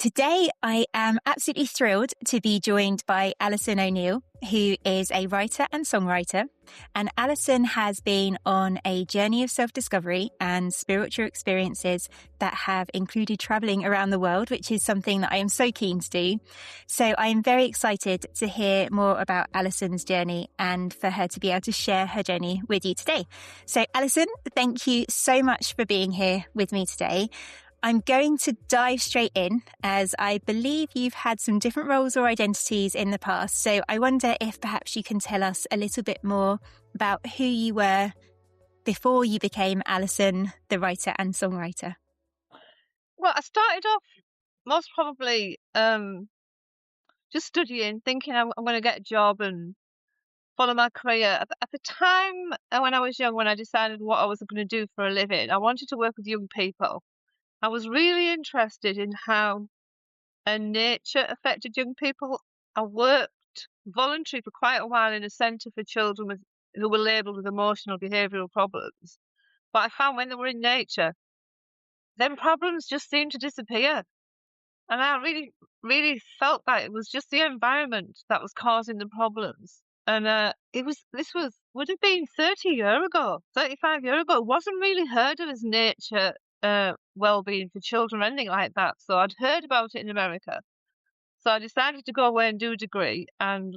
Today, I am absolutely thrilled to be joined by Alison O'Neill, who is a writer and songwriter. And Alison has been on a journey of self-discovery and spiritual experiences that have included traveling around the world, which is something that I am so keen to do. So I am very excited to hear more about Alison's journey and for her to be able to share her journey with you today. So Alison, thank you so much for being here with me today. I'm going to dive straight in, as I believe you've had some different roles or identities in the past. So I wonder if perhaps you can tell us a little bit more about who you were before you became Alison, the writer and songwriter. Well, I started off most probably just studying, thinking I'm going to get a job and follow my career. At the time when I was young, when I decided what I was going to do for a living, I wanted to work with young people. I was really interested in how nature affected young people. I worked voluntary for quite a while in a centre for children who were labelled with emotional behavioural problems. But I found when they were in nature, then problems just seemed to disappear. And I really, really felt that it was just the environment that was causing the problems. And would have been 30 years ago, 35 years ago. It wasn't really heard of as nature well-being for children or anything like that. So I'd heard about it in America. So I decided to go away and do a degree and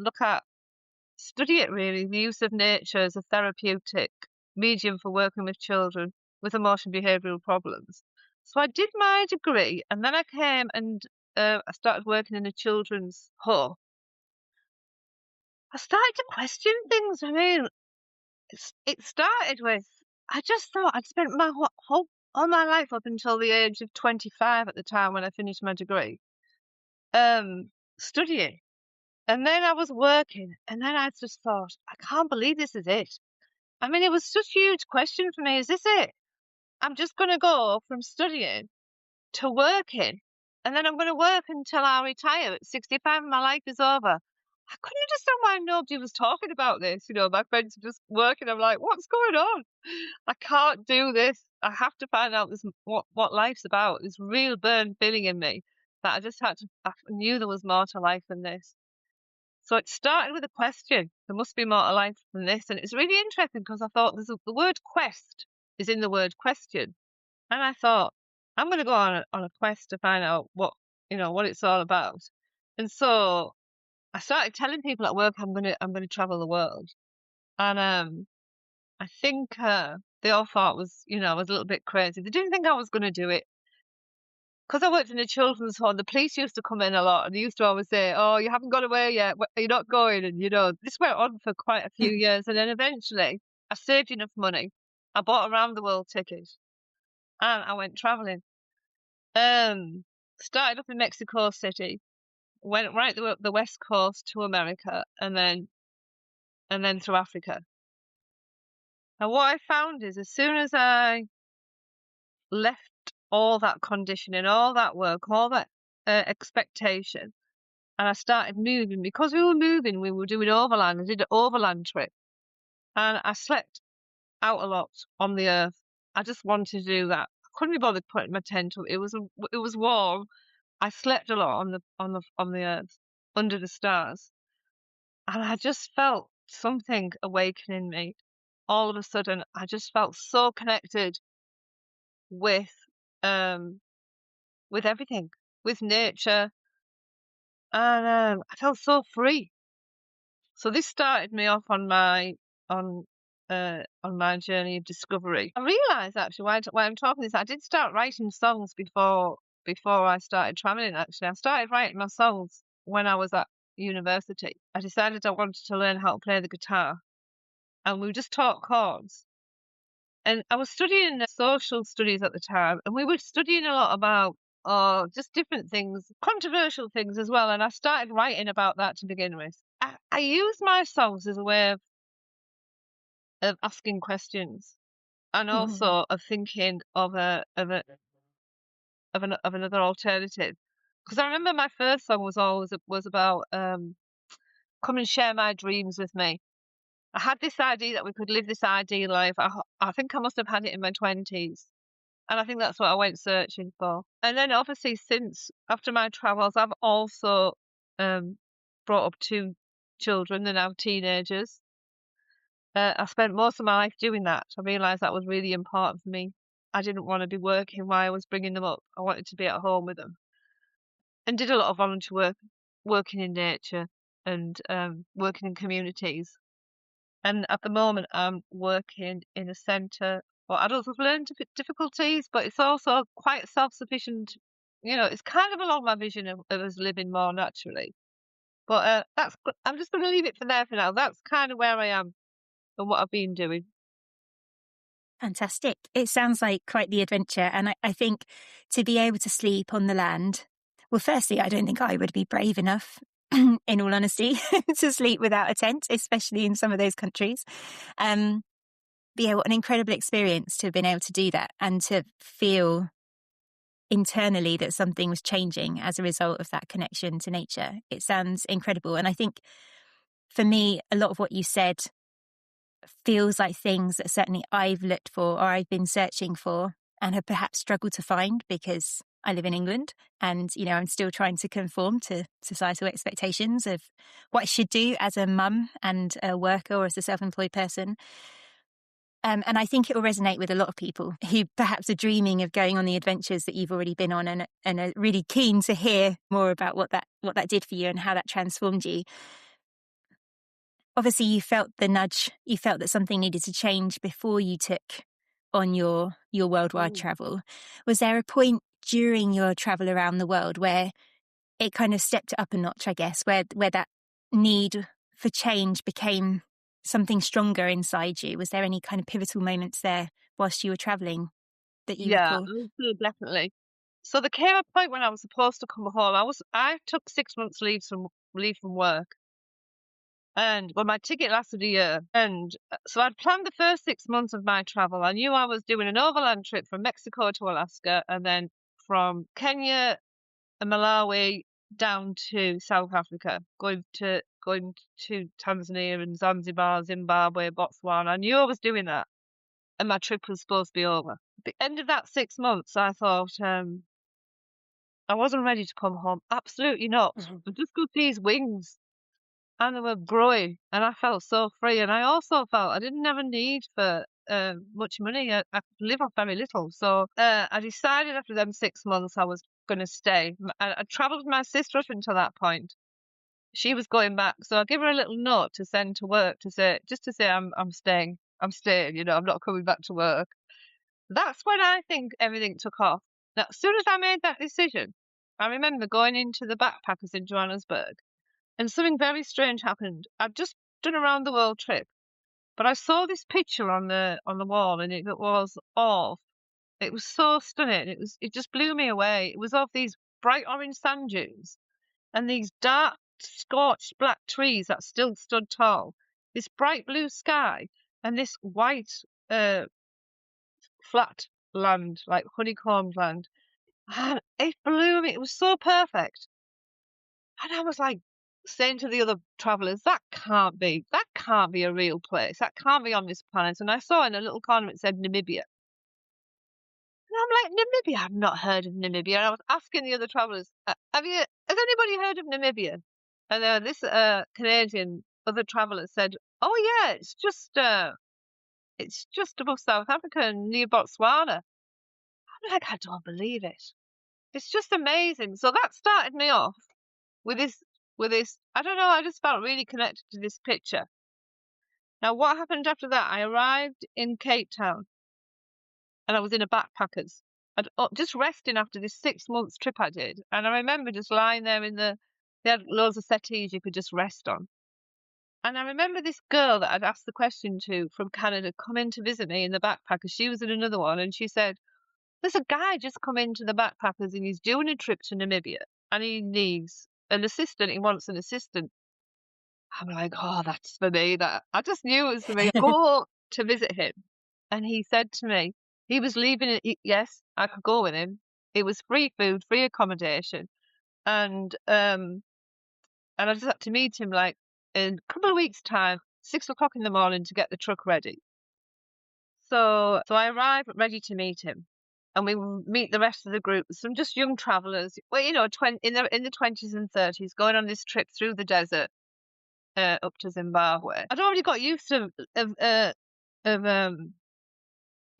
study it really, the use of nature as a therapeutic medium for working with children with emotional behavioural problems. So I did my degree, and then I came and I started working in a children's home. I started to question things. I mean, it started with, I just thought I'd spent my all my life up until the age of 25 at the time when I finished my degree, studying. And then I was working, and then I just thought, I can't believe this is it. I mean, it was such a huge question for me. Is this it? I'm just going to go from studying to working, and then I'm going to work until I retire at 65 and my life is over. I couldn't understand why nobody was talking about this. You know, my friends are just working. I'm like, what's going on? I can't do this. I have to find out what life's about. This real burn feeling in me that I knew there was more to life than this. So it started with a question. There must be more to life than this. And it's really interesting because I thought the word quest is in the word question. And I thought, I'm going to go on a quest to find out what it's all about. And so I started telling people at work I'm going to travel the world. And I think they all thought I was a little bit crazy. They didn't think I was going to do it. Because I worked in a children's home, the police used to come in a lot, and they used to always say, "Oh, you haven't got away yet. You're not going." And this went on for quite a few years. And then eventually, I saved enough money. I bought a round the world ticket, and I went traveling. Started up in Mexico City, went right up the west coast to America, and then through Africa. And what I found is, as soon as I left all that conditioning, all that work, all that expectation, and I started moving, because we were moving, we were doing overland. I did an overland trip, and I slept out a lot on the earth. I just wanted to do that. I couldn't be bothered putting my tent up. It was warm. I slept a lot on the earth under the stars, and I just felt something awakening me. All of a sudden, I just felt so connected with everything, with nature, and I felt so free. So this started me off on my journey of discovery. I realised actually why I'm talking this. I did start writing songs before I started traveling. Actually, I started writing my songs when I was at university. I decided I wanted to learn how to play the guitar, and we just taught chords. And I was studying social studies at the time, and we were studying a lot about just different things, controversial things as well. And I started writing about that to begin with. I use my songs as a way of asking questions, and also of thinking of another alternative. Because I remember my first song was about come and share my dreams with me. I had this idea that we could live this ideal life. I think I must have had it in my 20s. And I think that's what I went searching for. And then obviously since, after my travels, I've also brought up 2 children. They're now teenagers. I spent most of my life doing that. I realised that was really important for me. I didn't want to be working while I was bringing them up. I wanted to be at home with them. And did a lot of volunteer work, working in nature and working in communities. And at the moment, I'm working in a centre for adults with learning difficulties, but it's also quite self-sufficient. You know, it's kind of along my vision of us living more naturally. But I'm just going to leave it for there for now. That's kind of where I am and what I've been doing. Fantastic. It sounds like quite the adventure. And I think to be able to sleep on the land, well, firstly, I don't think I would be brave enough, in all honesty, to sleep without a tent, especially in some of those countries. But yeah, what an incredible experience to have been able to do that and to feel internally that something was changing as a result of that connection to nature. It sounds incredible. And I think for me, a lot of what you said feels like things that certainly I've looked for or I've been searching for and have perhaps struggled to find because I live in England and, you know, I'm still trying to conform to societal expectations of what I should do as a mum and a worker or as a self-employed person. And I think it will resonate with a lot of people who perhaps are dreaming of going on the adventures that you've already been on and are really keen to hear more about what that did for you and how that transformed you. Obviously, you felt the nudge, you felt that something needed to change before you took on your worldwide travel. Was there a point during your travel around the world where it kind of stepped up a notch, I guess, where that need for change became something stronger inside you? Was there any kind of pivotal moments there whilst you were traveling that you recall? Definitely. So there came a point when I was supposed to come home. I took 6 months leave from work. And well, my ticket lasted a year. And so I'd planned the first 6 months of my travel. I knew I was doing an overland trip from Mexico to Alaska and then from Kenya and Malawi down to South Africa, going to Tanzania and Zanzibar, Zimbabwe, Botswana. I knew I was doing that. And my trip was supposed to be over. At the end of that 6 months, I thought, I wasn't ready to come home. Absolutely not. I just got these wings and they were growing and I felt so free. And I also felt I didn't have a need for much money. I could live off very little. So I decided after them 6 months I was going to stay. I travelled with my sister up until that point. She was going back. So I gave her a little note to send to work to say I'm staying. I'm staying, you know, I'm not coming back to work. That's when I think everything took off. Now, as soon as I made that decision, I remember going into the backpackers in Johannesburg and something very strange happened. I'd just done a round the world trip, but I saw this picture on the wall and it was of, it was so stunning. It just blew me away. It was of these bright orange sand dunes and these dark, scorched black trees that still stood tall, this bright blue sky and this white, flat land, like honeycombed land. And it blew me. It was so perfect. And I was like saying to the other travellers, that can't be a real place. That can't be on this planet. And I saw in a little corner it said Namibia. And I'm like, Namibia? I've not heard of Namibia. And I was asking the other travellers, has anybody heard of Namibia? And this Canadian other traveller said, oh yeah, it's just above South Africa and near Botswana. I'm like, I don't believe it. It's just amazing. So that started me off with this, I don't know, I just felt really connected to this picture. Now, what happened after that? I arrived in Cape Town and I was in a backpackers. I'd just resting after this 6 months trip I did. And I remember just lying there they had loads of settees you could just rest on. And I remember this girl that I'd asked the question to from Canada come in to visit me in the backpackers. She was in another one and she said, there's a guy just come into the backpackers and he's doing a trip to Namibia and he needs an assistant. He wants an assistant. I'm like, oh, that's for me. That I just knew it was for me. Go to visit him. And he said to me, he was leaving it. Yes, I could go with him. It was free food, free accommodation. And I just had to meet him like in a couple of weeks' time, 6 o'clock in the morning to get the truck ready. So I arrived ready to meet him. and we meet the rest of the group, some just young travellers, well, you know, in the 20s and 30s, going on this trip through the desert up to Zimbabwe. I'd already got used to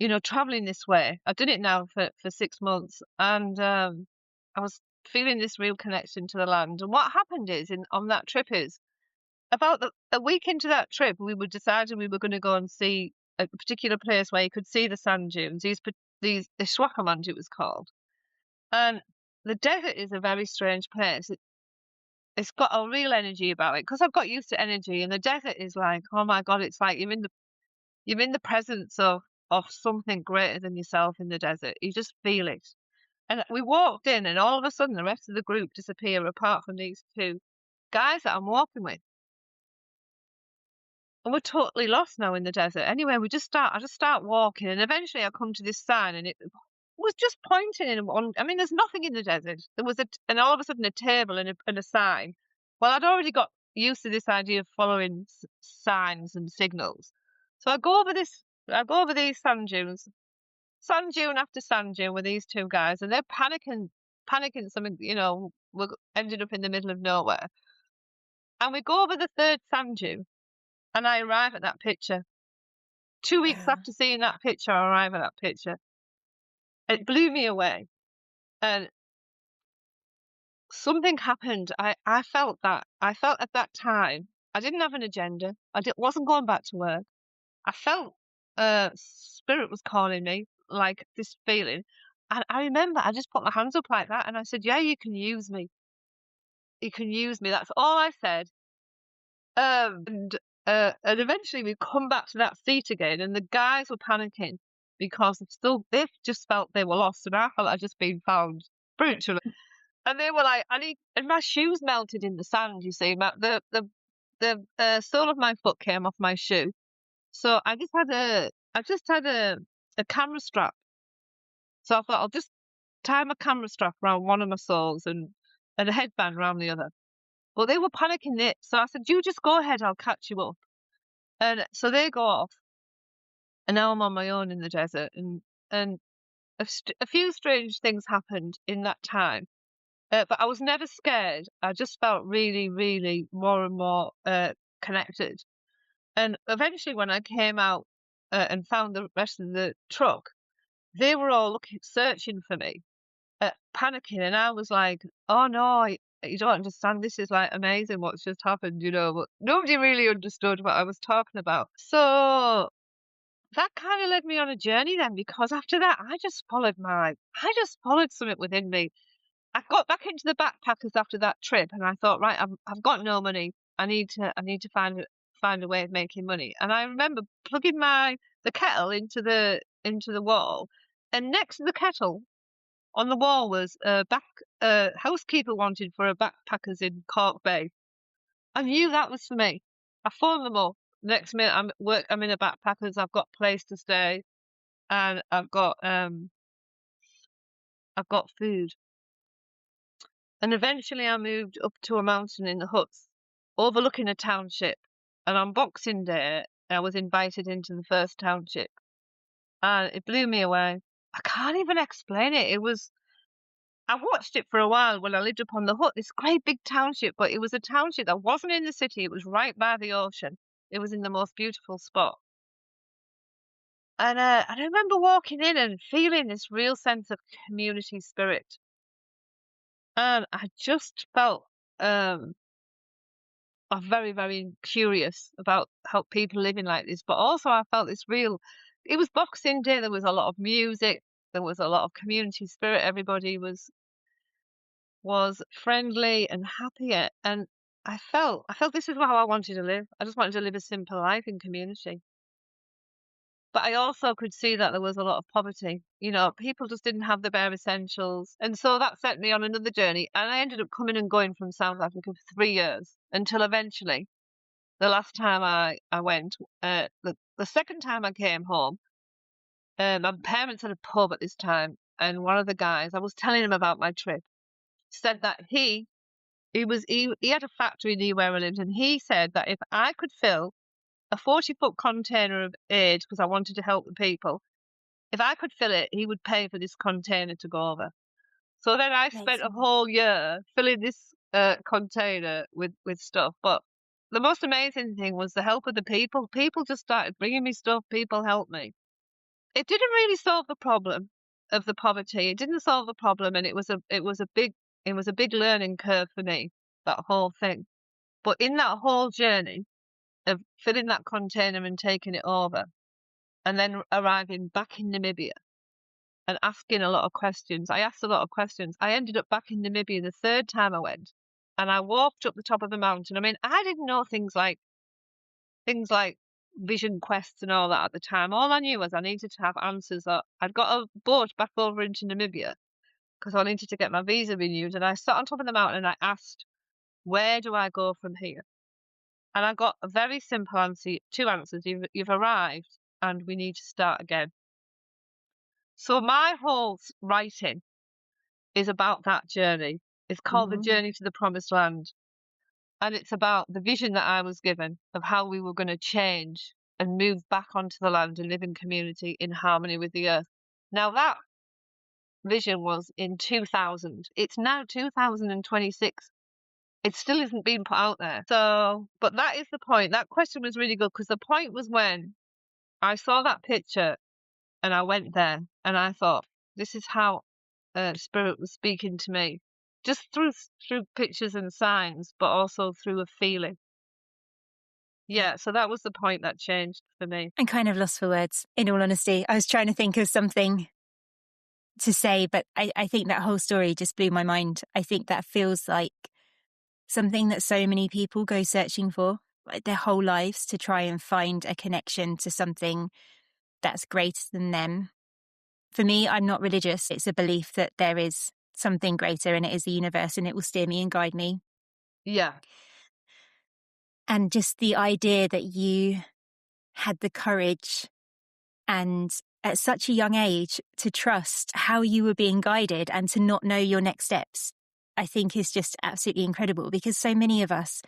you know, traveling this way. I've done it now for 6 months, and I was feeling this real connection to the land. And what happened is, on that trip, is about a week into that trip, we were deciding we were going to go and see a particular place where you could see the sand dunes. The Swakopmund, it was called, and the desert is a very strange place. It's got a real energy about it, because I've got used to energy, and the desert is like, oh my God, it's like you're in the presence of something greater than yourself in the desert. You just feel it. And we walked in, and all of a sudden the rest of the group disappear apart from these two guys that I'm walking with. And we're totally lost now in the desert. Anyway, I just start walking, and eventually I come to this sign, and it was just pointing I mean, there's nothing in the desert. There was and all of a sudden a table and a sign. Well, I'd already got used to this idea of following signs and signals. So I go over these sand dunes, sand dune after sand dune, with these two guys, and they're panicking something, you know, we ended up in the middle of nowhere. And we go over the third sand dune, and I arrive at that picture. 2 weeks after seeing that picture, I arrive at that picture. It blew me away. And something happened. I felt at that time, I didn't have an agenda. Wasn't going back to work. I felt spirit was calling me, like this feeling. And I remember I just put my hands up like that, and I said, yeah, you can use me. You can use me. That's all I said. And eventually we come back to that seat again, and the guys were panicking because they just felt they were lost, and I felt I'd just been found spiritually. And they were like, and my shoes melted in the sand. You see, the sole of my foot came off my shoe, so I just had a camera strap. So I thought I'll just tie my camera strap around one of my soles and a headband around the other. But they were panicking it, so I said, "You just go ahead, I'll catch you up." And so they go off, and now I'm on my own in the desert, and a few strange things happened in that time. But I was never scared. I just felt really, really more and more connected. And eventually, when I came out and found the rest of the truck, they were all searching for me, panicking. And I was like, oh no, you don't understand. This is like amazing what's just happened, you know. But nobody really understood what I was talking about. So that kind of led me on a journey then, because after that, I just followed something within me. I got back into the backpackers after that trip, and I thought, right, I've got no money. I need to find a way of making money. And I remember plugging the kettle into the wall, and next to the kettle on the wall was a housekeeper wanted for a backpackers in Cork Bay. I knew that was for me. I phoned them up. Next minute, I'm in a backpackers. I've got a place to stay, and I've got food. And eventually I moved up to a mountain in the huts overlooking a township. And on Boxing Day, I was invited into the first township. And it blew me away. I can't even explain it. I watched it for a while when I lived up on the hut, this great big township, but it was a township that wasn't in the city. It was right by the ocean. It was in the most beautiful spot. And I remember walking in and feeling this real sense of community spirit. And I just felt I'm very, very curious about how people living like this. But also I felt it was Boxing Day. There was a lot of music. There was a lot of community spirit. Everybody was friendly and happy. And I felt this is how I wanted to live. I just wanted to live a simple life in community. But I also could see that there was a lot of poverty. You know, people just didn't have the bare essentials. And so that set me on another journey. And I ended up coming and going from South Africa for 3 years, until eventually, the last time I went, the second time I came home, my parents had a pub at this time. And one of the guys, I was telling him about my trip, said that he had a factory near where I lived. And he said that if I could fill a 40-foot container of aid, because I wanted to help the people, if I could fill it, he would pay for this container to go over. So then I spent a Amazing. whole year filling this container with stuff. But the most amazing thing was the help of the people. People just started bringing me stuff. People helped me. It didn't really solve the problem of the poverty. It didn't solve the problem, and it was a big learning curve for me, that whole thing. But in that whole journey of filling that container and taking it over, and then arriving back in Namibia and asking a lot of questions. I asked a lot of questions. I ended up back in Namibia the third time I went, and I walked up the top of the mountain. I mean, I didn't know things like vision quests and all that at the time. All I knew was I needed to have answers. I'd got a boat back over into Namibia because I needed to get my visa renewed, and I sat on top of the mountain and I asked, "Where do I go from here?" And I got a very simple answer, two answers. You've arrived, and we need to start again. So my whole writing is about that journey. It's called The Journey to the Promised Land. And it's about the vision that I was given of how we were going to change and move back onto the land and live in community in harmony with the earth. Now, that vision was in 2000. It's now 2026. It still isn't being put out there. So, but that is the point. That question was really good because the point was when I saw that picture and I went there and I thought, this is how Spirit was speaking to me, just through pictures and signs, but also through a feeling. Yeah, so that was the point that changed for me. I'm kind of lost for words, in all honesty. I was trying to think of something to say, but I think that whole story just blew my mind. I think that feels like something that so many people go searching for, like their whole lives, to try and find a connection to something that's greater than them. For me, I'm not religious. It's a belief that there is something greater and it is the universe and it will steer me and guide me. Yeah. And just the idea that you had the courage and at such a young age to trust how you were being guided and to not know your next steps, I think is just absolutely incredible, because so many of us,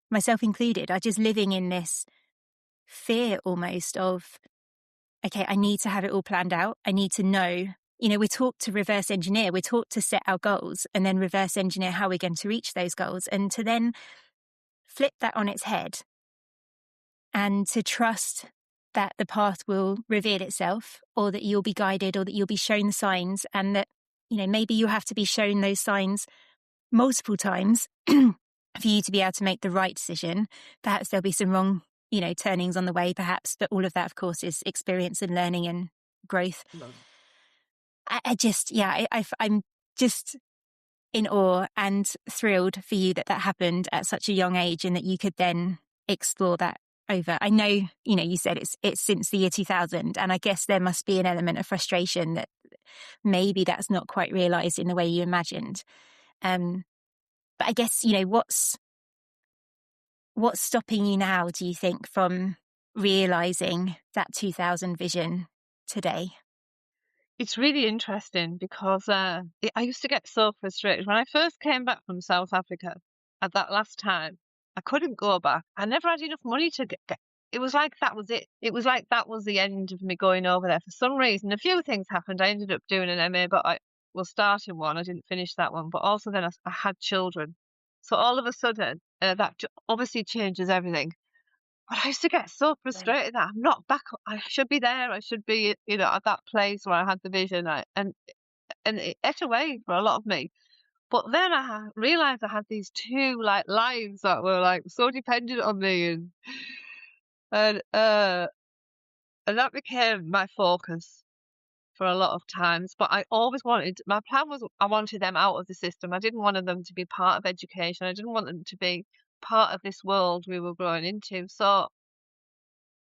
myself included, are just living in this fear almost of, okay, I need to have it all planned out. I need to know, we're taught to reverse engineer. We're taught to set our goals and then reverse engineer how we're going to reach those goals, and to then flip that on its head and to trust that the path will reveal itself, or that you'll be guided, or that you'll be shown the signs, and that, maybe you have to be shown those signs multiple times for you to be able to make the right decision. Perhaps there'll be some wrong, turnings on the way, perhaps, but all of that, of course, is experience and learning and growth. I'm just in awe and thrilled for you that happened at such a young age and that you could then explore that over. I know, you said it's since the year 2000, and I guess there must be an element of frustration that maybe that's not quite realised in the way you imagined. But I guess, what's stopping you now, do you think, from realising that 2000 vision today? It's really interesting because I used to get so frustrated. When I first came back from South Africa at that last time, I couldn't go back. I never had enough money to get. It was like that was it. It was like that was the end of me going over there. For some reason, a few things happened. I ended up doing an MA, but I was starting one. I didn't finish that one. But also then I had children. So all of a sudden, that obviously changes everything. But I used to get so frustrated that I'm not back. I should be there. I should be, at that place where I had the vision. And it ate away for a lot of me. But then I realised I had these two lives that were so dependent on me, and that became my focus for a lot of times. But I always my plan was I wanted them out of the system. I didn't want them to be part of education. I didn't want them to be part of this world we were growing into. So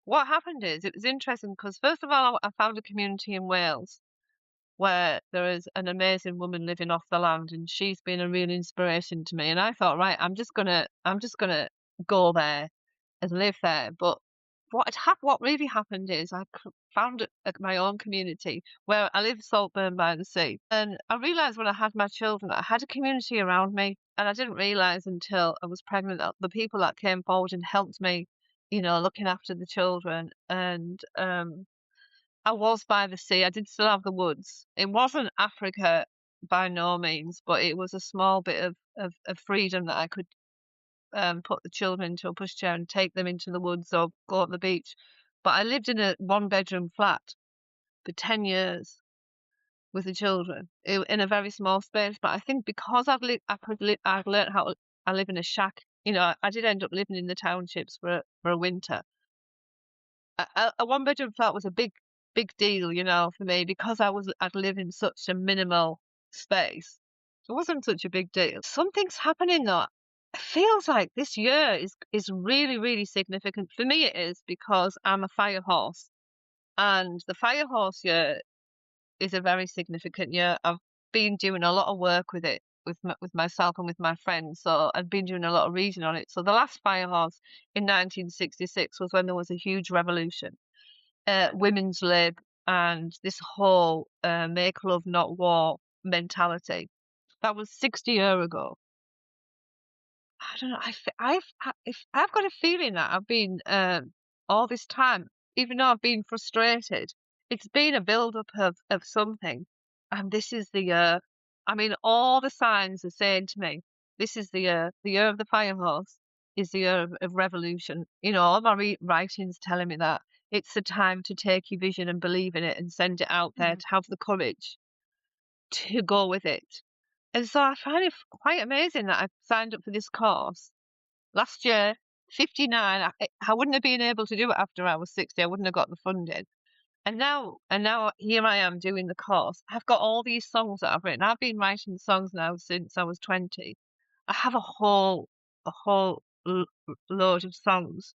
what happened is, it was interesting because first of all, I found a community in Wales where there is an amazing woman living off the land, and she's been a real inspiration to me. And I thought, right, I'm just gonna go there and live there. But what really happened is I found my own community where I live, Saltburn by the sea, and I realised when I had my children, I had a community around me, and I didn't realise until I was pregnant that the people that came forward and helped me, looking after the children, and I was by the sea. I did still have the woods. It wasn't Africa by no means, but it was a small bit of freedom that I could put the children into a pushchair and take them into the woods or go on the beach. But I lived in a one-bedroom flat for 10 years with the children in a very small space. But I think because I've learned how I live in a shack. You know, I did end up living in the townships for a winter. A one-bedroom flat was a big deal, you know, for me because I'd live in such a minimal space. It wasn't such a big deal. Something's happening though. It feels like this year is really, really significant. For me it is because I'm a fire horse. And the fire horse year is a very significant year. I've been doing a lot of work with it, with myself and with my friends. So I've been doing a lot of reading on it. So the last fire horse in 1966 was when there was a huge revolution, women's lib, and this whole make love not war mentality. That was 60 years ago. I don't know. I've got a feeling that I've been all this time, even though I've been frustrated, it's been a build-up of something, and this is the year. I mean, all the signs are saying to me, this is the year. The year of the fire horse is the year of revolution. You know, all my writings telling me that it's the time to take your vision and believe in it and send it out there, to have the courage to go with it. And so I find it quite amazing that I signed up for this course last year, 59. I wouldn't have been able to do it after I was 60. I wouldn't have got the funding. And now here I am doing the course. I've got all these songs that I've written. I've been writing songs now since I was 20. I have a whole load of songs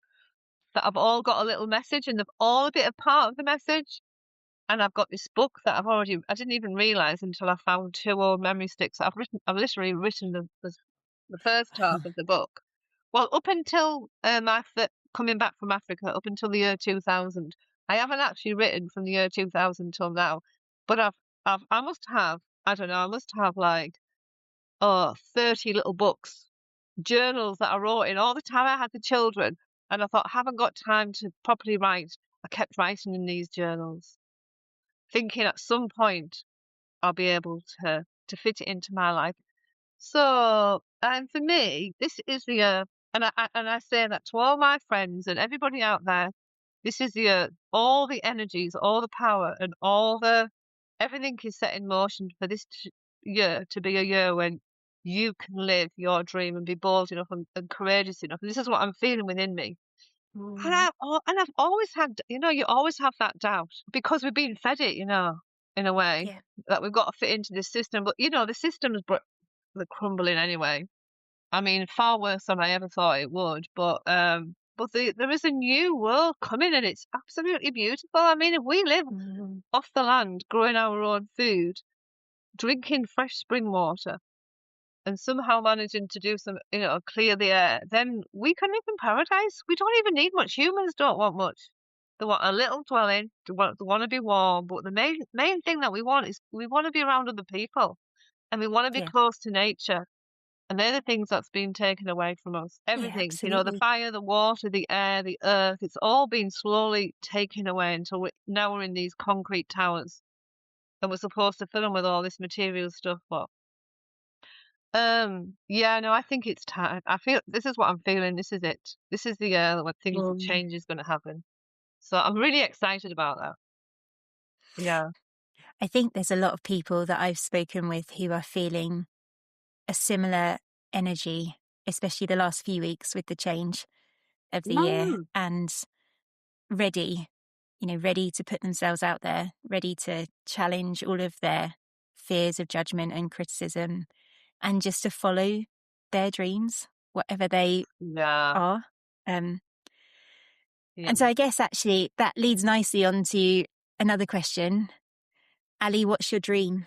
that have all got a little message, and they've all a bit of part of the message. And I've got this book that I didn't even realize until I found two old memory sticks. I've literally written the first half of the book. Well, up until coming back from Africa, up until the year 2000, I haven't actually written from the year 2000 till now. But I must have, I don't know, I must have like, 30 little books, journals that I wrote in all the time I had the children. And I thought, I haven't got time to properly write. I kept writing in these journals, thinking at some point I'll be able to fit it into my life. So, and for me, this is the and I say that to all my friends and everybody out there. This is the all the energies, all the power, and everything is set in motion for this year to be a year when you can live your dream and be bold enough and courageous enough. And this is what I'm feeling within me. And I've always had, you know, you always have that doubt because we've been fed it, you know, in a way Yeah. that we've got to fit into this system. But, you know, the system's they're crumbling anyway. I mean, far worse than I ever thought it would. But there is a new world coming, and it's absolutely beautiful. I mean, if we live off the land, growing our own food, drinking fresh spring water, and somehow managing to do some, you know, clear the air, then we can live in paradise. We don't even need much. Humans don't want much. They want a little dwelling. They want to be warm. But the main thing that we want is we want to be around other people, and we want to be Yeah. close to nature. And they're the things that's been taken away from us. Yeah, Everything, you know, the absolutely. fire, the water, the air, the earth, it's all been slowly taken away until now we're in these concrete towers. And we're supposed to fill them with all this material stuff. But yeah, no, I think it's time. I feel this is what I'm feeling. This is it. This is the year when things change is going to happen. So I'm really excited about that. Yeah. I think there's a lot of people that I've spoken with who are feeling a similar energy, especially the last few weeks with the change of the year, Mm. and ready, ready to put themselves out there, ready to challenge all of their fears of judgment and criticism, and just to follow their dreams, whatever they Yeah. are. Yeah. And so I guess actually that leads nicely on to another question. Ali, what's your dream?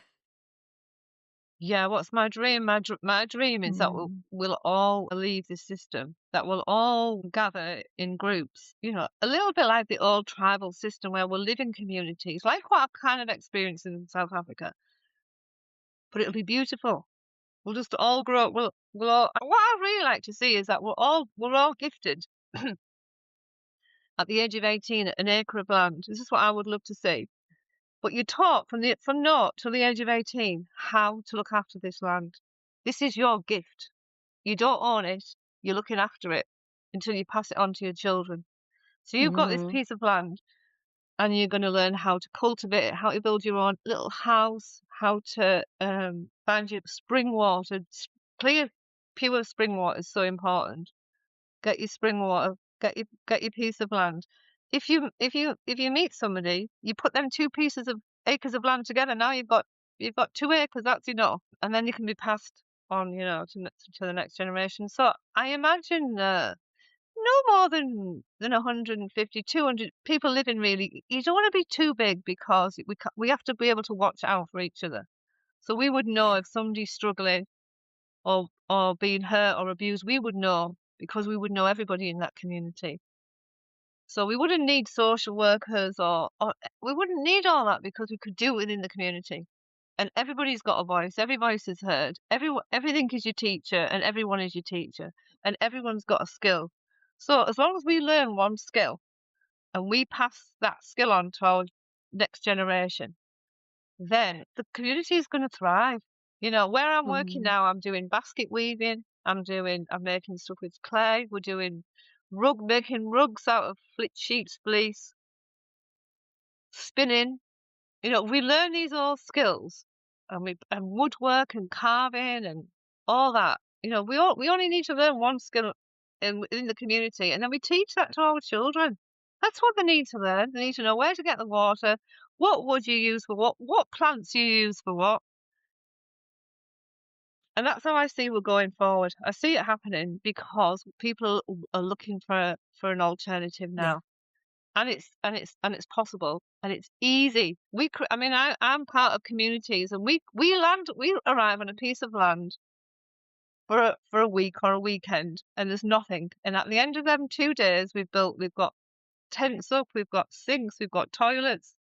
Yeah, what's my dream? My dream is that we'll all leave this system, that we'll all gather in groups, you know, a little bit like the old tribal system where we'll live in communities, like what I've kind of experienced in South Africa. But it'll be beautiful. We'll just all grow up. We'll all, what I really like to see is that we're all gifted. at the age of 18 an acre of land. This is what I would love to see. But you're taught from naught till the age of 18 how to look after this land. This is your gift. You don't own it. You're looking after it until you pass it on to your children. So you've got this piece of land, and you're going to learn how to cultivate it, how to build your own little house, how to find your spring water. Clear, pure spring water is so important. Get your spring water. Get your piece of land. If you meet somebody, you put them two acres of land together. Now you've got 2 acres. That's enough, and then you can be passed on, to the next generation. So I imagine no more than 150, 200 people living. Really, you don't want to be too big, because we have to be able to watch out for each other. So we would know if somebody's struggling or being hurt or abused. We would know, because we would know everybody in that community. So we wouldn't need social workers or we wouldn't need all that, because we could do it within the community. And everybody's got a voice. Every voice is heard. Everything is your teacher, and everyone is your teacher, and everyone's got a skill. So as long as we learn one skill and we pass that skill on to our next generation, then the community is going to thrive. Where I'm working now, I'm doing basket weaving. I'm making stuff with clay. We're doing making rugs out of sheep's fleece, spinning. We learn these all skills, and woodwork and carving and all that. We only need to learn one skill in the community, and then we teach that to our children. That's what they need to learn. They need to know where to get the water, what wood you use for what plants you use for what. And that's how I see we're going forward. I see it happening because people are looking for an alternative now. And it's possible, and it's easy. I'm part of communities, and we arrive on a piece of land for a week or a weekend, and there's nothing. And at the end of them 2 days, we've got tents up, we've got sinks, we've got toilets,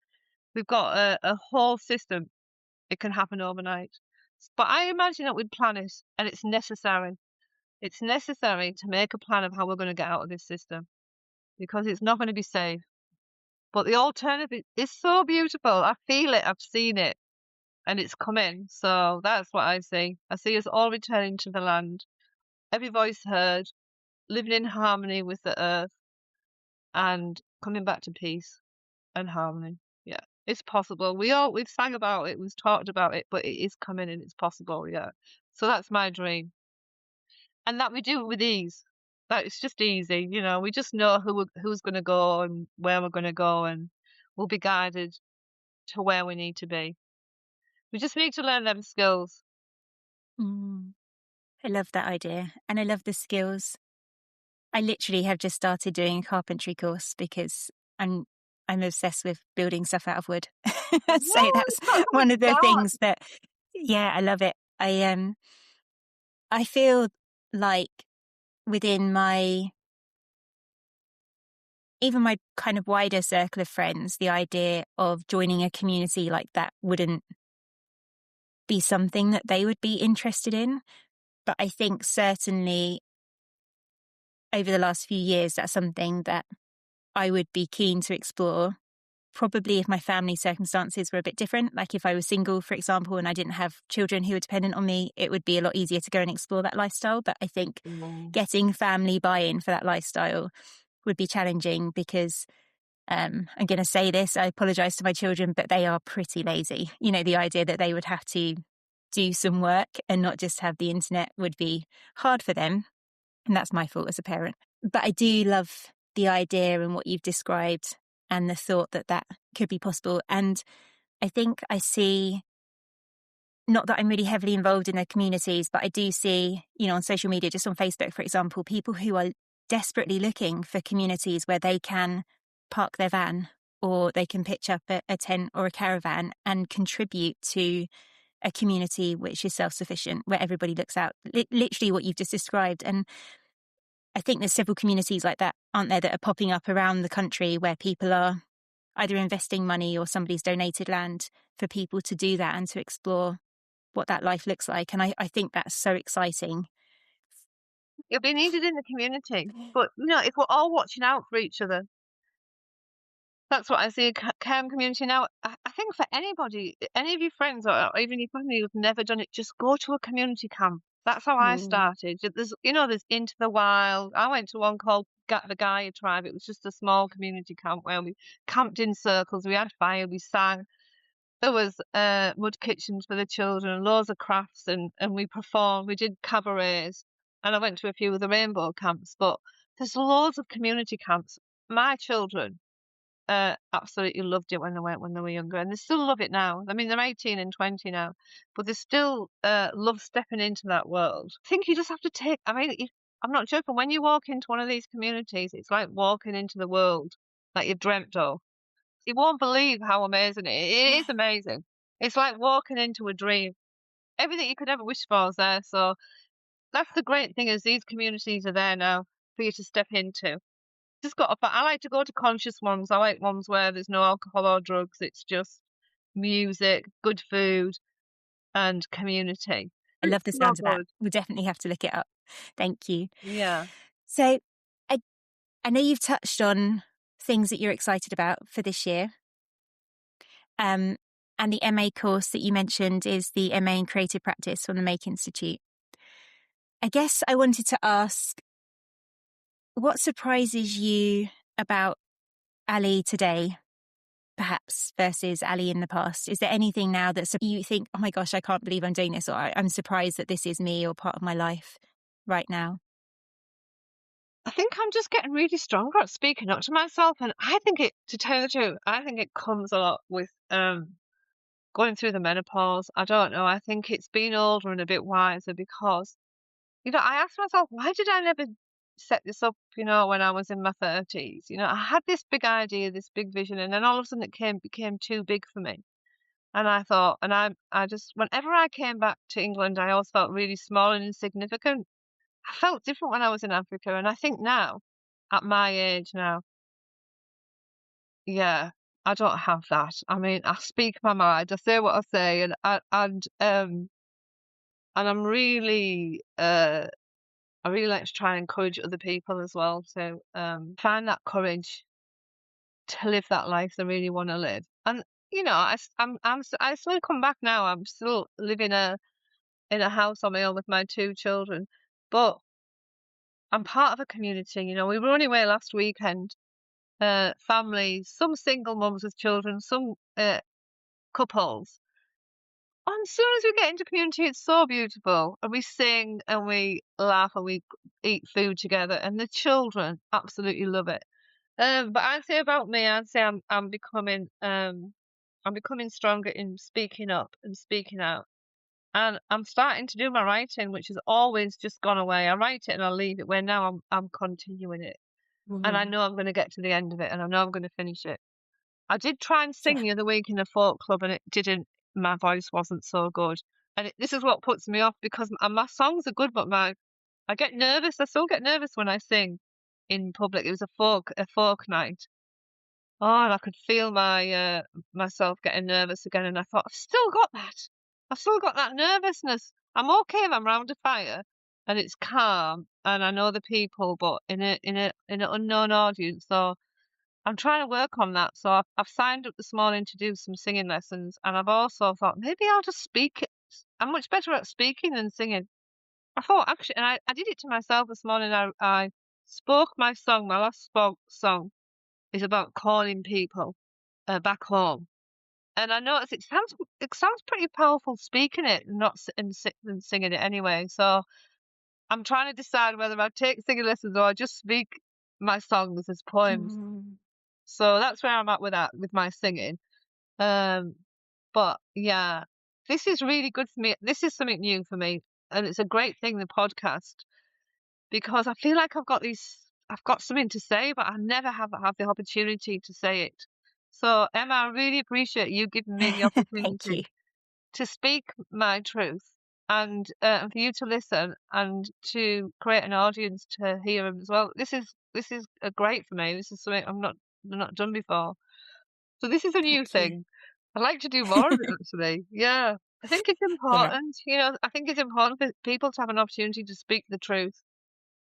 we've got a whole system. It can happen overnight. But I imagine that we'd plan it, and it's necessary. It's necessary to make a plan of how we're going to get out of this system, because it's not going to be safe. But the alternative is so beautiful. I feel it. I've seen it. And it's coming. So that's what I see. I see us all returning to the land. Every voice heard. Living in harmony with the earth. And coming back to peace and harmony. Yeah. It's possible. We've sang about it. We've talked about it. But it is coming, and it's possible. Yeah. So that's my dream. And that we do it with ease. That it's just easy, we just know who's going to go and where we're going to go, and we'll be guided to where we need to be. We just need to learn them skills. I love that idea, and I love the skills. I literally have just started doing a carpentry course because I'm obsessed with building stuff out of wood. So that's one of the things that, I love it. I feel like within even my kind of wider circle of friends, the idea of joining a community like that wouldn't be something that they would be interested in. But I think certainly over the last few years, that's something that I would be keen to explore. Probably if my family circumstances were a bit different, like if I was single, for example, and I didn't have children who were dependent on me, it would be a lot easier to go and explore that lifestyle. But I think getting family buy-in for that lifestyle would be challenging, because I'm going to say this, I apologise to my children, but they are pretty lazy. The idea that they would have to do some work and not just have the internet would be hard for them. And that's my fault as a parent. But I do love the idea and what you've described, and the thought that could be possible. And I think I see, not that I'm really heavily involved in their communities, but I do see, on social media, just on Facebook, for example, people who are desperately looking for communities where they can park their van, or they can pitch up a tent or a caravan and contribute to a community which is self-sufficient, where everybody looks out, literally what you've just described. And I think there's several communities like that, aren't there, that are popping up around the country, where people are either investing money or somebody's donated land for people to do that and to explore what that life looks like. And I think that's so exciting. It'll be needed in the community. But, if we're all watching out for each other, That's what I see a CAM community now. I think for anybody, any of your friends or even your family who've never done it, just go to a community camp. That's how I Mm. started. There's Into the Wild. I went to one called the Gaia Tribe. It was just a small community camp where we camped in circles. We had fire. We sang. There was mud kitchens for the children, loads of crafts, and we performed. We did cabarets, and I went to a few of the rainbow camps. But there's loads of community camps. My children absolutely loved it when they were younger, and they still love it now. I mean, they're 18 and 20 now, but they still love stepping into that world. I think you just have to take. I mean, I'm not joking. When you walk into one of these communities, it's like walking into the world that you've dreamt of. You won't believe how amazing it is. Amazing. It's like walking into a dream. Everything you could ever wish for is there. So that's the great thing is these communities are there now for you to step into. Just got. I like to go to conscious ones. I like ones where there's no alcohol or drugs. It's just music, good food, and community. I love the So sound of that. good. We'll definitely have to look it up. Thank you. Yeah. So I know you've touched on things that you're excited about for this year. And the MA course that you mentioned is the MA in Creative Practice from the Make Institute. I guess I wanted to ask, what surprises you about Ali today, perhaps, versus Ali in the past? Is there anything now that you think, oh my gosh, I can't believe I'm doing this, or I'm surprised that this is me or part of my life right now? I think I'm just getting really stronger at speaking up to myself, and I think to tell you the truth, I think it comes a lot with going through the menopause. I don't know. I think it's being older and a bit wiser because, I asked myself, why did I never set this up, when I was in my 30s? I had this big idea, this big vision, and then all of a sudden it became too big for me. And I thought, and I just, whenever I came back to England, I always felt really small and insignificant. I felt different when I was in Africa, and I think now, at my age now, yeah, I don't have that. I mean, I speak my mind, I say what I say, and I'm really, I really like to try and encourage other people as well to find that courage to live that life they really want to live. And I still come back now. I'm still living in a house on my own with my two children, but I'm part of a community. We were only away last weekend. Families, some single mums with children, some couples. And as soon as we get into community, it's so beautiful. And we sing and we laugh and we eat food together. And the children absolutely love it. But I'd say about me, I'd say I'm becoming stronger in speaking up and speaking out. And I'm starting to do my writing, which has always just gone away. I write it and I leave it. Where now I'm continuing it, and I know I'm going to get to the end of it, and I know I'm going to finish it. I did try and sing the other week in a folk club, and it didn't. My voice wasn't so good, and this is what puts me off because my songs are good, but I get nervous. I still get nervous when I sing in public. It was a folk night. Oh, and I could feel myself getting nervous again, and I thought I've still got that. I've still got that nervousness. I'm okay if I'm round a fire and it's calm and I know the people, but in an unknown audience. So I'm trying to work on that. So I've signed up this morning to do some singing lessons, and I've also thought maybe I'll just speak it. I'm much better at speaking than singing. I thought actually, and I did it to myself this morning. I spoke my song. My last song is about calling people back home. And I noticed it sounds pretty powerful speaking it, not and singing it anyway. So I'm trying to decide whether I take singing lessons or I just speak my songs as poems. So that's where I'm at with that, with my singing. But yeah, this is really good for me. This is something new for me, and it's a great thing, the podcast, because I feel like I've got something to say, but I never have the opportunity to say it. So Emma, I really appreciate you giving me the Thank opportunity you. to speak my truth and for you to listen and to create an audience to hear them as well. This is great for me. This is something I've not done before. So this is a new Thank you. thing. I'd like to do more of it actually. Yeah. I think it's Yeah. important. I think it's important for people to have an opportunity to speak the truth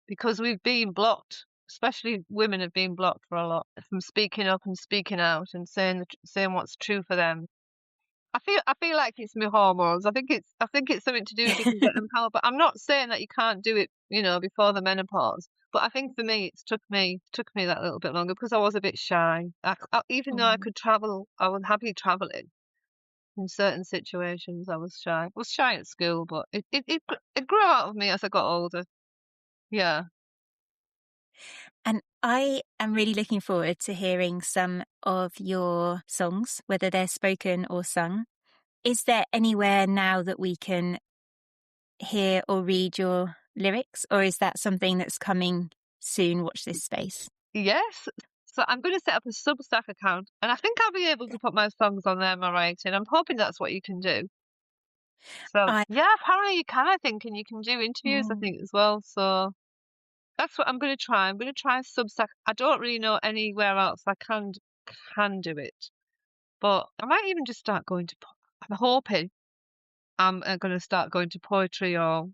because we've been blocked especially women have been blocked for a lot from speaking up and speaking out and saying what's true for them. I feel like it's my hormones. I think it's something to do with being empowered. But I'm not saying that you can't do it, before the menopause. But I think for me, it took me that little bit longer because I was a bit shy. Even though I could travel, I was happy traveling. In certain situations, I was shy. I was shy at school, but it grew out of me as I got older. Yeah. And I am really looking forward to hearing some of your songs, whether they're spoken or sung. Is there anywhere now that we can hear or read your lyrics, or is that something that's coming soon? Watch this space. Yes. So I'm going to set up a Substack account, and I think I'll be able to put my songs on there, my writing. I'm hoping that's what you can do. So yeah, apparently you can, I think, and you can do interviews, I think, as well. So that's what I'm going to try. I'm going to try Substack. I don't really know anywhere else I can do it, but I might even just start going to. I'm hoping I'm going to start going to poetry or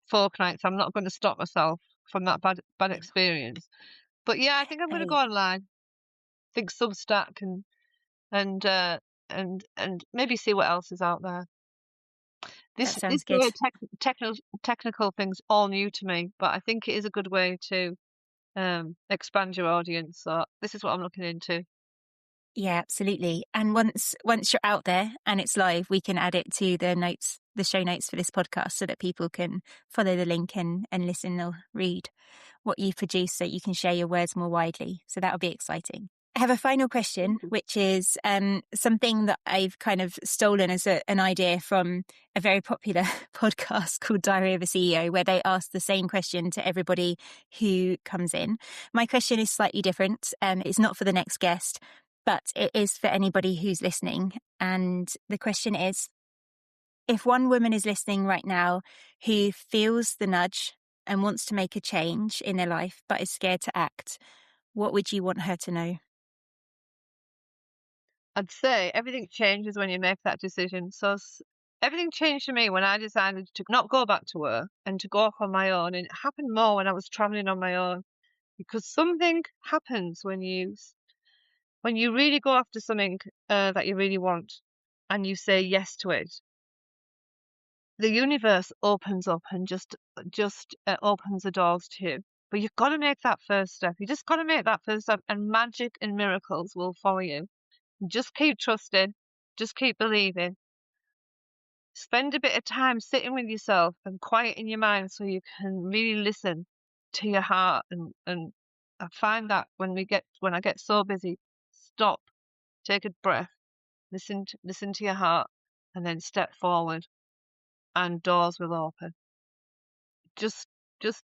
folk nights. I'm not going to stop myself from that bad experience. But yeah, I think I'm going to go online. I think Substack and maybe see what else is out there. This good. Technical thing's all new to me, but I think it is a good way to expand your audience. So this is what I'm looking into. Yeah, absolutely. And once you're out there and it's live, we can add it to the show notes for this podcast so that people can follow the link and listen or read what you've produced so you can share your words more widely. So that'll be exciting. I have a final question, which is something that I've kind of stolen as an idea from a very popular podcast called Diary of a CEO, where they ask the same question to everybody who comes in. My question is slightly different. It's not for the next guest, but it is for anybody who's listening. And the question is, if one woman is listening right now who feels the nudge and wants to make a change in their life, but is scared to act, what would you want her to know? I'd say everything changes when you make that decision. So everything changed for me when I decided to not go back to work and to go off on my own. And it happened more when I was traveling on my own, because something happens when you really go after something that you really want and you say yes to it. The universe opens up and just opens the doors to you. But you've got to make that first step. You just got to make that first step, and magic and miracles will follow you. Just keep trusting. Just keep believing. Spend a bit of time sitting with yourself and quieting your mind so you can really listen to your heart. And I find that when I get so busy, stop, take a breath, listen to your heart, and then step forward, and doors will open. Just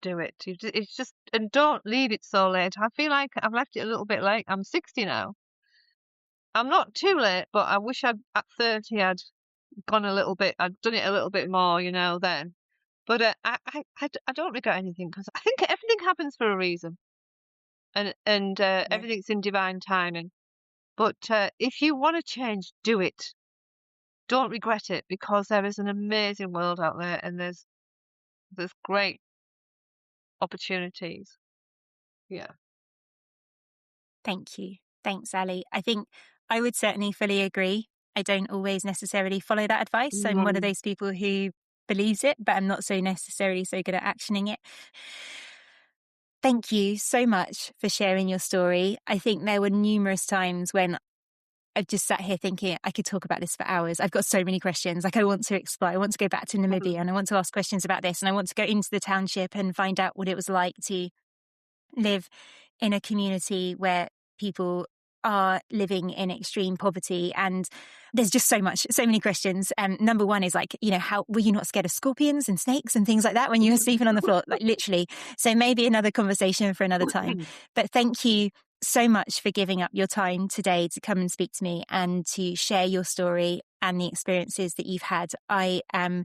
do it. It's just, and don't leave it so late. I feel like I've left it a little bit late. I'm 60 now. I'm not too late, but I wish at 30 I'd gone a little bit. I'd done it a little bit more, then. But I don't regret anything, because I think everything happens for a reason, and everything's in divine timing. But if you want to change, do it. Don't regret it, because there is an amazing world out there, and there's great opportunities. Yeah. Thank you. Thanks, Ali. I think I would certainly fully agree. I don't always necessarily follow that advice. I'm one of those people who believes it, but I'm not so necessarily so good at actioning it. Thank you so much for sharing your story. I think there were numerous times when I've just sat here thinking I could talk about this for hours. I've got so many questions. Like, I want to explore. I want to go back to Namibia and I want to ask questions about this, and I want to go into the township and find out what it was like to live in a community where people are living in extreme poverty. And there's just so many questions. Number one is like, how were you not scared of scorpions and snakes and things like that when you were sleeping on the floor? Like, literally. So maybe another conversation for another time. But thank you so much for giving up your time today to come and speak to me and to share your story and the experiences that you've had. I am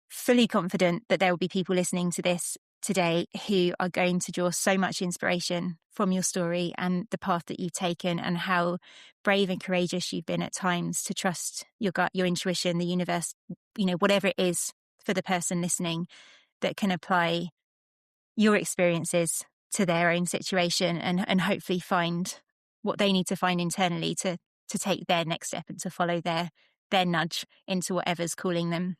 fully confident that there will be people listening to this today who are going to draw so much inspiration from your story and the path that you've taken, and how brave and courageous you've been at times to trust your gut, your intuition, the universe, whatever it is for the person listening that can apply your experiences to their own situation and hopefully find what they need to find internally to take their next step and to follow their nudge into whatever's calling them.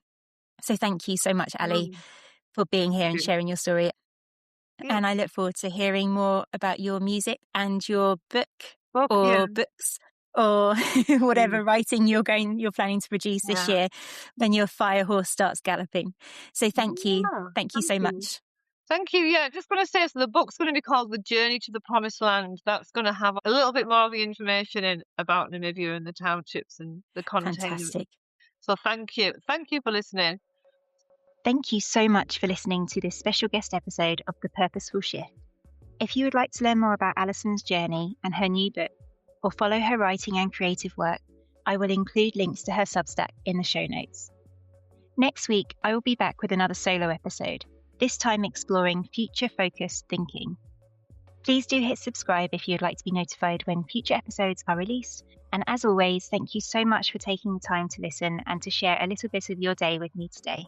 So thank you so much, Ali, for being here and sharing your story. And I look forward to hearing more about your music and your book or books or whatever writing you're planning to produce this year when your fire horse starts galloping. So thank you. Thank you so much. Thank you. Yeah, just going to say, so the book's going to be called The Journey to the Promised Land. That's going to have a little bit more of the information in about Namibia and the townships and the content. Fantastic. So thank you. Thank you for listening. Thank you so much for listening to this special guest episode of The Purposeful Shift. If you would like to learn more about Alison's journey and her new book, or follow her writing and creative work, I will include links to her Substack in the show notes. Next week, I will be back with another solo episode, this time exploring future-focused thinking. Please do hit subscribe if you'd like to be notified when future episodes are released. And as always, thank you so much for taking the time to listen and to share a little bit of your day with me today.